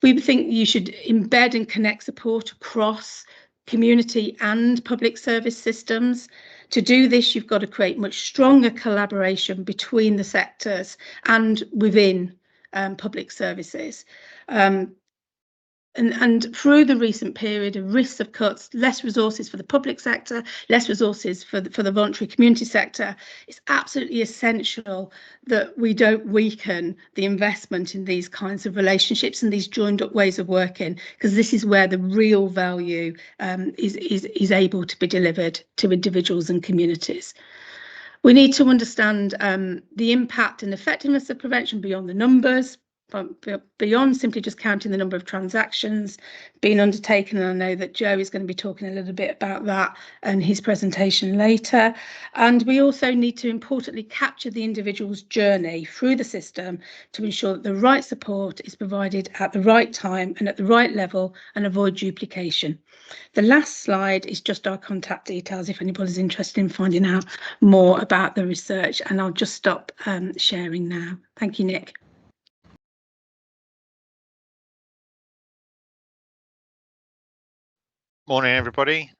We think you should embed and connect support across community and public service systems. To do this, you've got to create much stronger collaboration between the sectors and within public services. And through the recent period of risks of cuts, less resources for the public sector, less resources for the voluntary community sector, it's absolutely essential that we don't weaken the investment in these kinds of relationships and these joined up ways of working, because this is where the real value is able to be delivered to individuals and communities. We need to understand the impact and effectiveness of prevention beyond the numbers, beyond simply just counting the number of transactions being undertaken. And I know that Joe is going to be talking a little bit about that in his presentation later. And we also need to importantly capture the individual's journey through the system to ensure that the right support is provided at the right time and at the right level and avoid duplication. The last slide is just our contact details if anybody's interested in finding out more about the research, and I'll just stop sharing now. Thank you, Nick. Morning, everybody.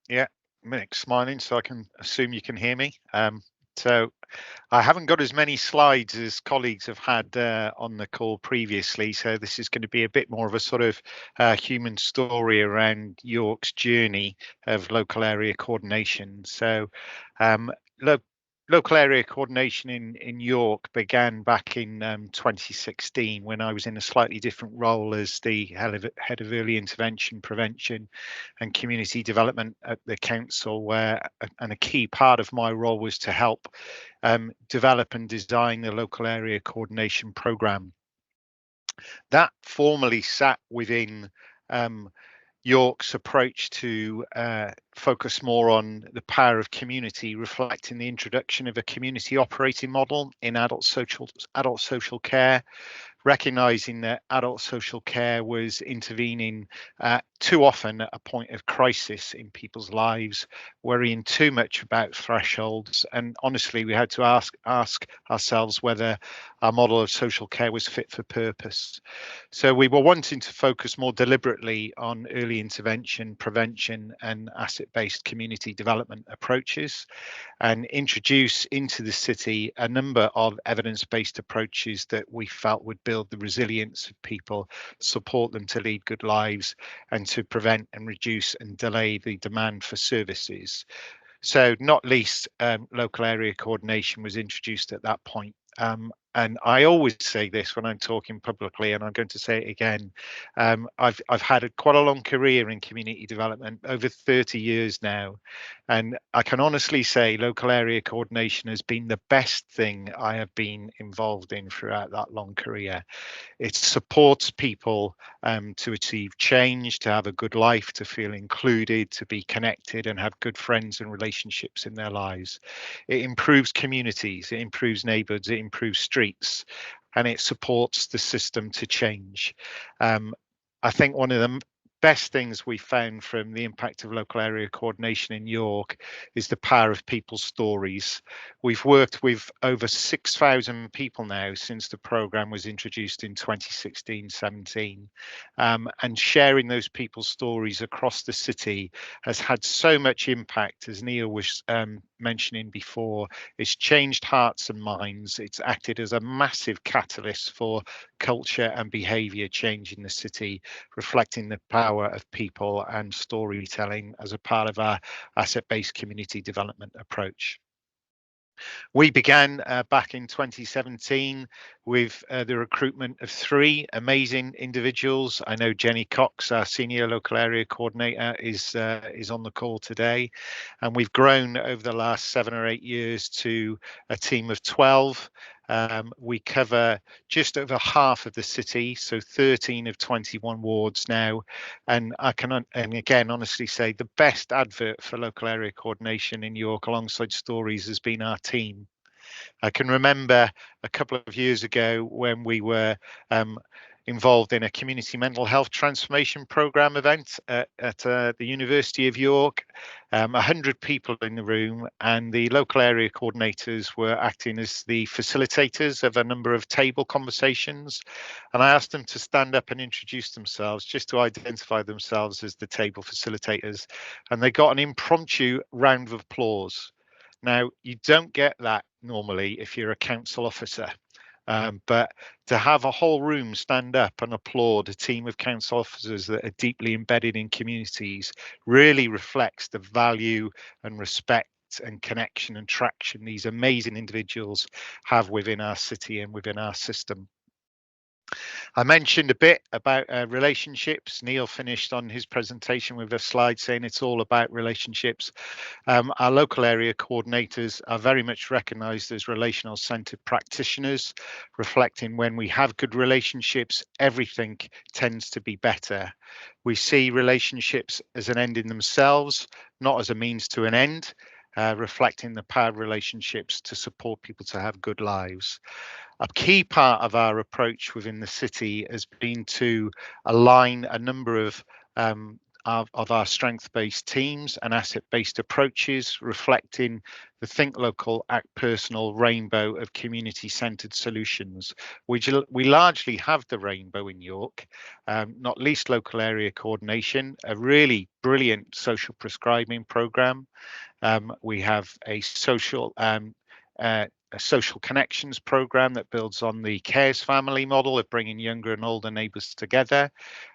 Yeah, Nick's smiling, so I can assume you can hear me. So I haven't got as many slides as colleagues have had on the call previously, so this is going to be a bit more of a sort of human story around York's journey of local area coordination. So local area coordination in York began back in 2016 when I was in a slightly different role as the head of early intervention, prevention and community development at the council, and a key part of my role was to help develop and design the local area coordination programme. That formally sat within York's approach to focus more on the power of community, reflecting the introduction of a community operating model in adult social care, recognising that adult social care was intervening too often at a point of crisis in people's lives, worrying too much about thresholds. And honestly, we had to ask ourselves whether our model of social care was fit for purpose. So we were wanting to focus more deliberately on early intervention, prevention and asset-based community development approaches, and introduce into the city a number of evidence-based approaches that we felt would build the resilience of people, support them to lead good lives, and to prevent and reduce and delay the demand for services. So not least, local area coordination was introduced at that point. And I always say this when I'm talking publicly, and I'm going to say it again. I've had quite a long career in community development, over 30 years now, and I can honestly say local area coordination has been the best thing I have been involved in throughout that long career. It supports people to achieve change, to have a good life, to feel included, to be connected and have good friends and relationships in their lives. It improves communities, it improves neighbourhoods, it improves streets, and it supports the system to change. I think one of the best things we found from the impact of local area coordination in York is the power of people's stories. We've worked with over 6,000 people now since the programme was introduced in 2016-17, and sharing those people's stories across the city has had so much impact, as Neil was mentioning before. It's changed hearts and minds. It's acted as a massive catalyst for culture and behaviour change in the city, reflecting the power of people and storytelling as a part of our asset-based community development approach. We began back in 2017 with the recruitment of 3 amazing individuals. I know Jenny Cox, our senior local area coordinator, is on the call today, and we've grown over the last 7 or 8 years to a team of 12. We cover just over half of the city, so 13 of 21 wards now, and I can again honestly say the best advert for local area coordination in York alongside stories has been our team. I can remember a couple of years ago when we were involved in a community mental health transformation programme event at the University of York. 100 people in the room, and the local area coordinators were acting as the facilitators of a number of table conversations. And I asked them to stand up and introduce themselves, just to identify themselves as the table facilitators. And they got an impromptu round of applause. Now, you don't get that normally if you're a council officer. But to have a whole room stand up and applaud a team of council officers that are deeply embedded in communities really reflects the value and respect and connection and traction these amazing individuals have within our city and within our system. I mentioned a bit about relationships. Neil finished on his presentation with a slide saying it's all about relationships. Our local area coordinators are very much recognised as relational centred practitioners, reflecting when we have good relationships, everything tends to be better. We see relationships as an end in themselves, not as a means to an end, reflecting the power of relationships to support people to have good lives. A key part of our approach within the city has been to align a number of our strength-based teams and asset-based approaches, reflecting the Think Local, Act Personal rainbow of community-centred solutions. We largely have the rainbow in York, not least local area coordination, a really brilliant social prescribing programme. We have a social connections program that builds on the Cares family model of bringing younger and older neighbours together,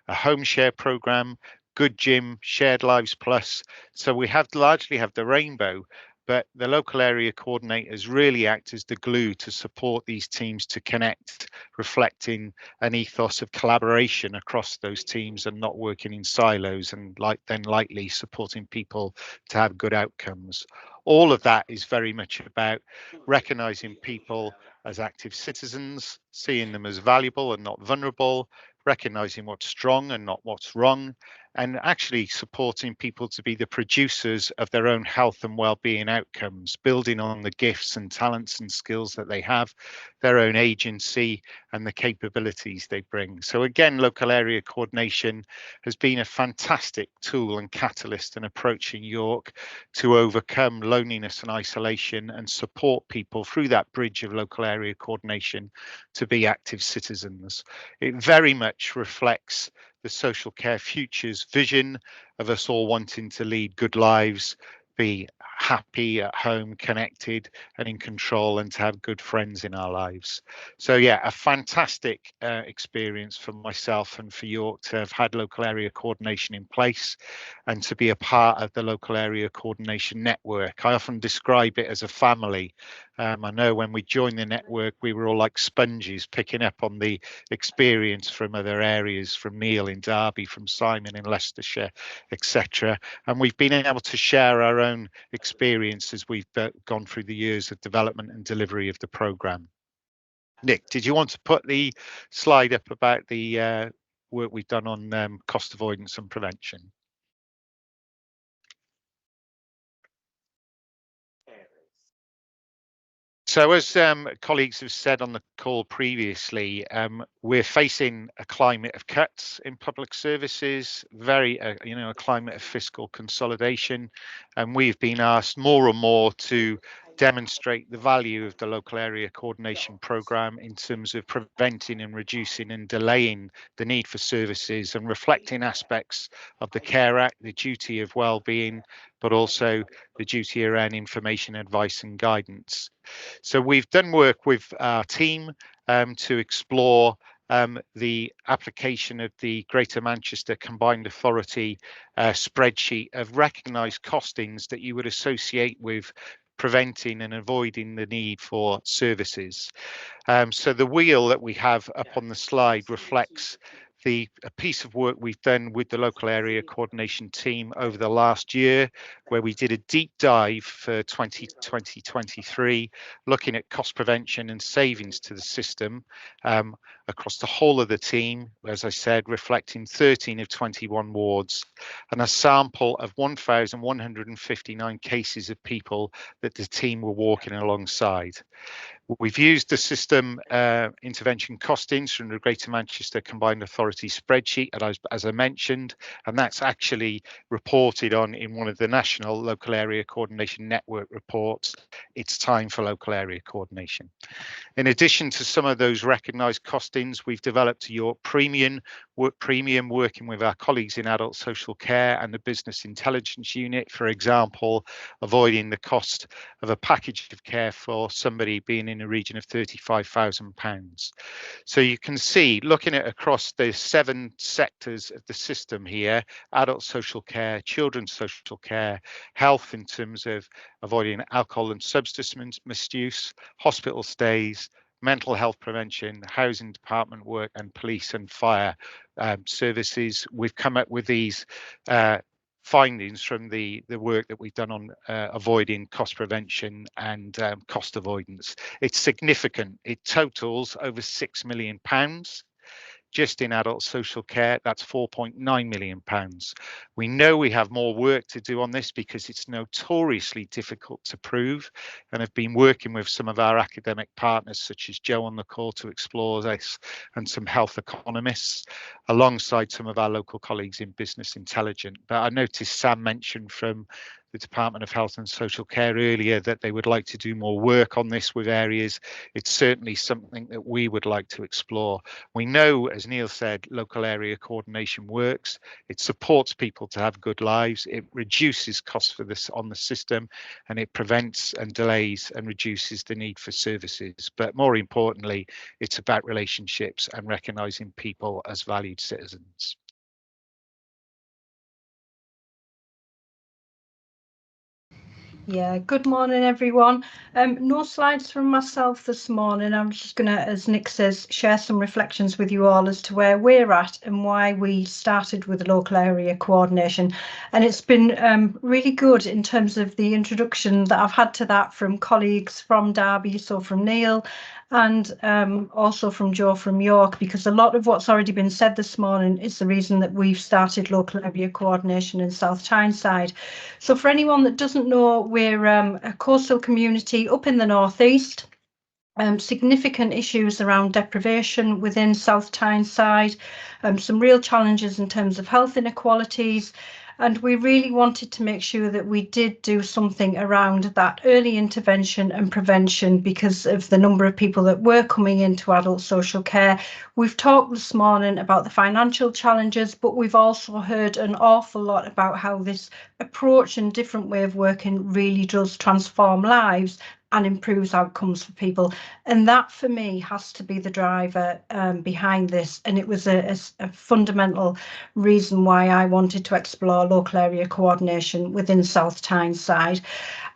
a home share program, Good Gym, Shared Lives Plus. So we largely have the rainbow, but the local area coordinators really act as the glue to support these teams to connect, reflecting an ethos of collaboration across those teams and not working in silos, and lightly supporting people to have good outcomes. All of that is very much about recognising people as active citizens, seeing them as valuable and not vulnerable, recognising what's strong and not what's wrong, and actually supporting people to be the producers of their own health and well-being outcomes, building on the gifts and talents and skills that they have, their own agency and the capabilities they bring. So again, local area coordination has been a fantastic tool and catalyst and approach in York to overcome loneliness and isolation and support people through that bridge of local area coordination to be active citizens. It very much reflects the Social Care Futures vision of us all wanting to lead good lives, be happy at home, connected and in control, and to have good friends in our lives. So yeah, a fantastic experience for myself and for York to have had local area coordination in place and to be a part of the local area coordination network. I often describe it as a family. I know when we joined the network, we were all like sponges picking up on the experience from other areas, from Neil in Derby, from Simon in Leicestershire, etc. And we've been able to share our own experience as we've gone through the years of development and delivery of the programme. Nick, did you want to put the slide up about the work we've done on cost avoidance and prevention? So as colleagues have said on the call previously, we're facing a climate of cuts in public services, a climate of fiscal consolidation, and we've been asked more and more to demonstrate the value of the local area coordination programme in terms of preventing and reducing and delaying the need for services and reflecting aspects of the Care Act, the duty of well-being, but also the duty around information, advice and guidance. So we've done work with our team to explore the application of the Greater Manchester Combined Authority spreadsheet of recognised costings that you would associate with preventing and avoiding the need for services. So the wheel that we have up on the slide reflects a piece of work we've done with the local area coordination team over the last year, where we did a deep dive for 2020-23, looking at cost prevention and savings to the system across the whole of the team, as I said, reflecting 13 of 21 wards, and a sample of 1,159 cases of people that the team were walking alongside. We've used the system intervention costings from the Greater Manchester Combined Authority spreadsheet, as I mentioned, and that's actually reported on in one of the national local area coordination network reports. It's time for local area coordination. In addition to some of those recognised costings, we've developed a York Premium working with our colleagues in adult social care and the business intelligence unit, for example, avoiding the cost of a package of care for somebody being in a region of £35,000. So you can see, looking at across the 7 sectors of the system here, adult social care, children's social care, health in terms of avoiding alcohol and substance misuse, hospital stays, mental health prevention, housing department work, and police and fire services. We've come up with these findings from the work that we've done on avoiding cost prevention and cost avoidance. It's significant. It totals over £6 million. Just in adult social care, that's £4.9 million. We know we have more work to do on this because it's notoriously difficult to prove, and have been working with some of our academic partners, such as Joe on the call, to explore this, and some health economists, alongside some of our local colleagues in business intelligence. But I noticed Sam mentioned from the Department of Health and Social Care earlier that they would like to do more work on this with areas. It's certainly something that we would like to explore. We know, as Neil said, local area coordination works. It supports people to have good lives. It reduces costs for this on the system, and it prevents and delays and reduces the need for services. But more importantly, it's about relationships and recognising people as valued citizens. Yeah, good morning, everyone. No slides from myself this morning. I'm just going to, as Nick says, share some reflections with you all as to where we're at and why we started with local area coordination. And it's been really good in terms of the introduction that I've had to that from colleagues from Derby, so from Neil, and also from Joe from York, because a lot of what's already been said this morning is the reason that we've started local area coordination in South Tyneside. So for anyone that doesn't know, we're a coastal community up in the northeast. Significant issues around deprivation within South Tyneside, some real challenges in terms of health inequalities, and we really wanted to make sure that we did do something around that early intervention and prevention because of the number of people that were coming into adult social care. We've talked this morning about the financial challenges, but we've also heard an awful lot about how this approach and different way of working really does transform lives and improves outcomes for people. And that for me has to be the driver behind this. And it was a fundamental reason why I wanted to explore local area coordination within South Tyneside.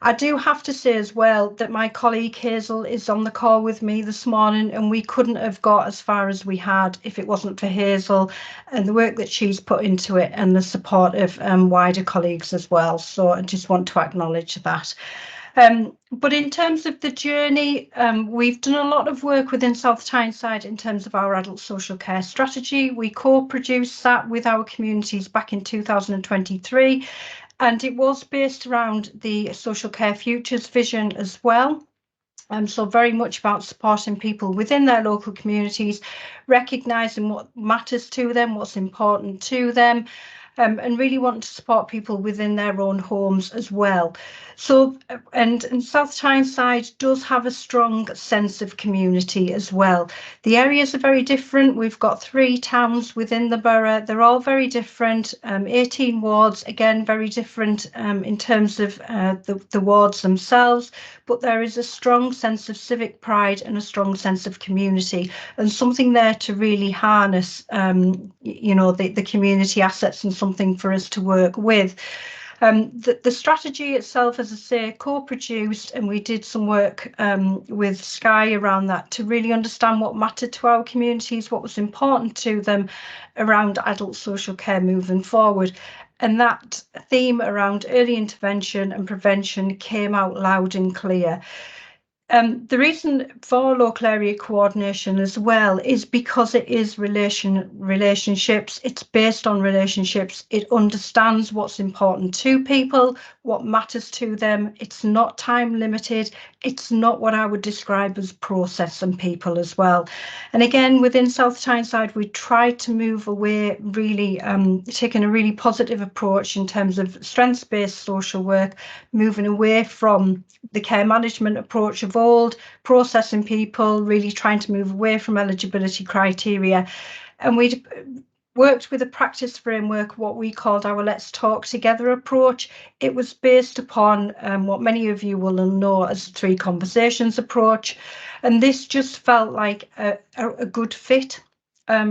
I do have to say as well that my colleague Hazel is on the call with me this morning, and we couldn't have got as far as we had if it wasn't for Hazel and the work that she's put into it and the support of wider colleagues as well. So I just want to acknowledge that. But in terms of the journey, we've done a lot of work within South Tyneside in terms of our adult social care strategy. We co-produced that with our communities back in 2023, and it was based around the Social Care Futures vision as well. So very much about supporting people within their local communities, recognising what matters to them, what's important to them, and really want to support people within their own homes as well. So, and South Tyneside does have a strong sense of community as well. The areas are very different. We've got 3 towns within the borough. They're all very different. 18 wards, again, very different in terms of the wards themselves, but there is a strong sense of civic pride and a strong sense of community, and something there to really harness, you know, the community assets, and something for us to work with. The strategy itself, as I say, co-produced, and we did some work with Sky around that to really understand what mattered to our communities, what was important to them around adult social care moving forward. And that theme around early intervention and prevention came out loud and clear. The reason for local area coordination as well is because it is relationships. It's based on relationships. It understands what's important to people, what matters to them. It's not time limited. It's not what I would describe as process and people as well. And again, within South Tyneside, we tried to move away, really taking a really positive approach in terms of strengths-based social work, moving away from the care management approach of old, processing people, really trying to move away from eligibility criteria. And we'd worked with a practice framework, what we called our Let's Talk Together approach. It was based upon what many of you will know as the 3 conversations approach. And this just felt like a good fit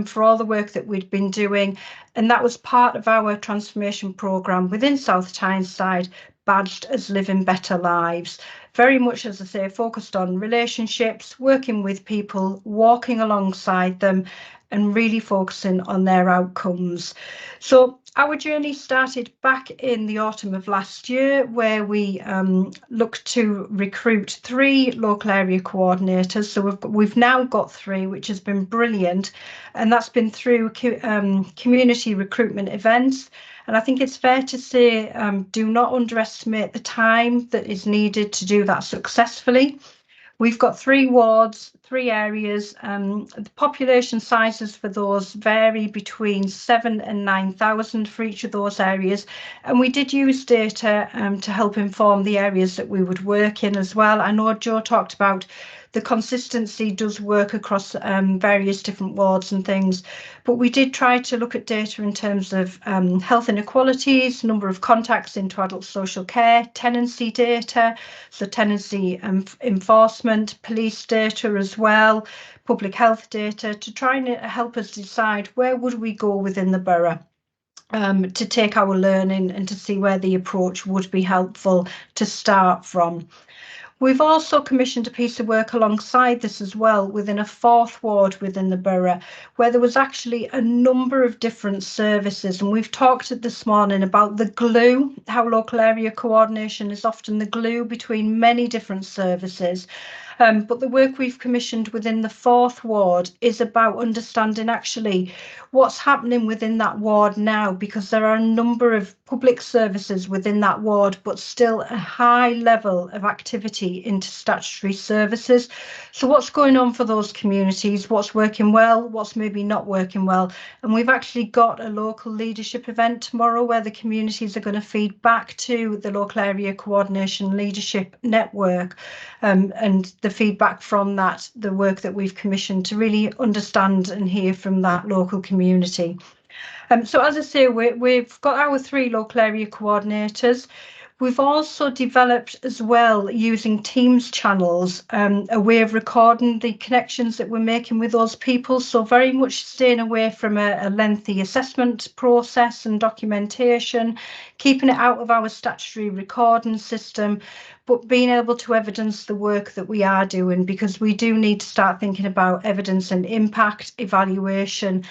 for all the work that we'd been doing. And that was part of our transformation programme within South Tyneside, badged as Living Better Lives. Very much, as I say, focused on relationships, working with people, walking alongside them, and really focusing on their outcomes. So our journey started back in the autumn of last year, where we looked to recruit 3 local area coordinators. So we've now got 3, which has been brilliant, and that's been through community recruitment events. And I think it's fair to say, do not underestimate the time that is needed to do that successfully. We've got 3 wards, 3 areas. The population sizes for those vary between 7,000 and 9,000 for each of those areas. And we did use data to help inform the areas that we would work in as well. I know Joe talked about the consistency does work across various different wards and things, but we did try to look at data in terms of health inequalities, number of contacts into adult social care, tenancy data, so tenancy enforcement, police data as well, public health data, to try and help us decide where would we go within the borough to take our learning and to see where the approach would be helpful to start from. We've also commissioned a piece of work alongside this as well within a 4th ward within the borough, where there was actually a number of different services. And we've talked this morning about the glue, how local area coordination is often the glue between many different services. But the work we've commissioned within the 4th ward is about understanding actually what's happening within that ward now, because there are a number of public services within that ward, but still a high level of activity into statutory services. So what's going on for those communities, what's working well, what's maybe not working well. And we've actually got a local leadership event tomorrow where the communities are going to feed back to the local area coordination leadership network, and the feedback from that, the work that we've commissioned to really understand and hear from that local community. So as I say, we've got our 3 local area coordinators. We've also developed as well, using Teams channels, a way of recording the connections that we're making with those people. So very much staying away from a lengthy assessment process and documentation, keeping it out of our statutory recording system, but being able to evidence the work that we are doing, because we do need to start thinking about evidence and impact evaluation.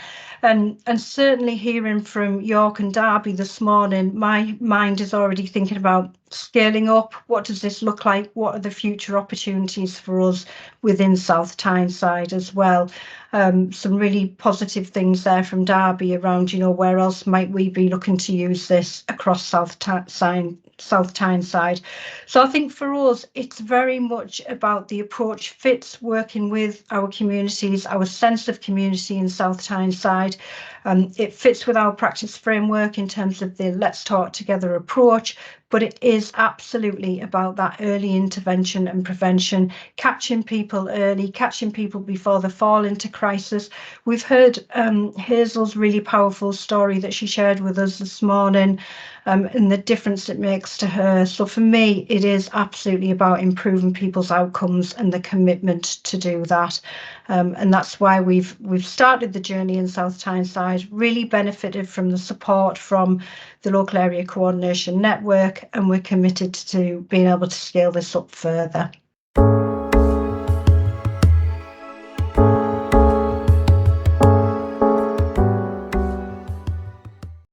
And certainly hearing from York and Derby this morning, my mind is already thinking about scaling up. What does this look like? What are the future opportunities for us within South Tyneside as well? Some really positive things there from Derby around, you know, where else might we be looking to use this across South Tyneside South Tyneside. So I think for us, it's very much about the approach fits working with our communities, our sense of community in South Tyneside. It fits with our practice framework in terms of the Let's Talk Together approach, but it is absolutely about that early intervention and prevention, catching people early, catching people before they fall into crisis. We've heard Hazel's really powerful story that she shared with us this morning, and the difference it makes to her. So for me, it is absolutely about improving people's outcomes and the commitment to do that. And that's why we've started the journey in South Tyneside, really benefited from the support from the local area coordination network, and we're committed to being able to scale this up further.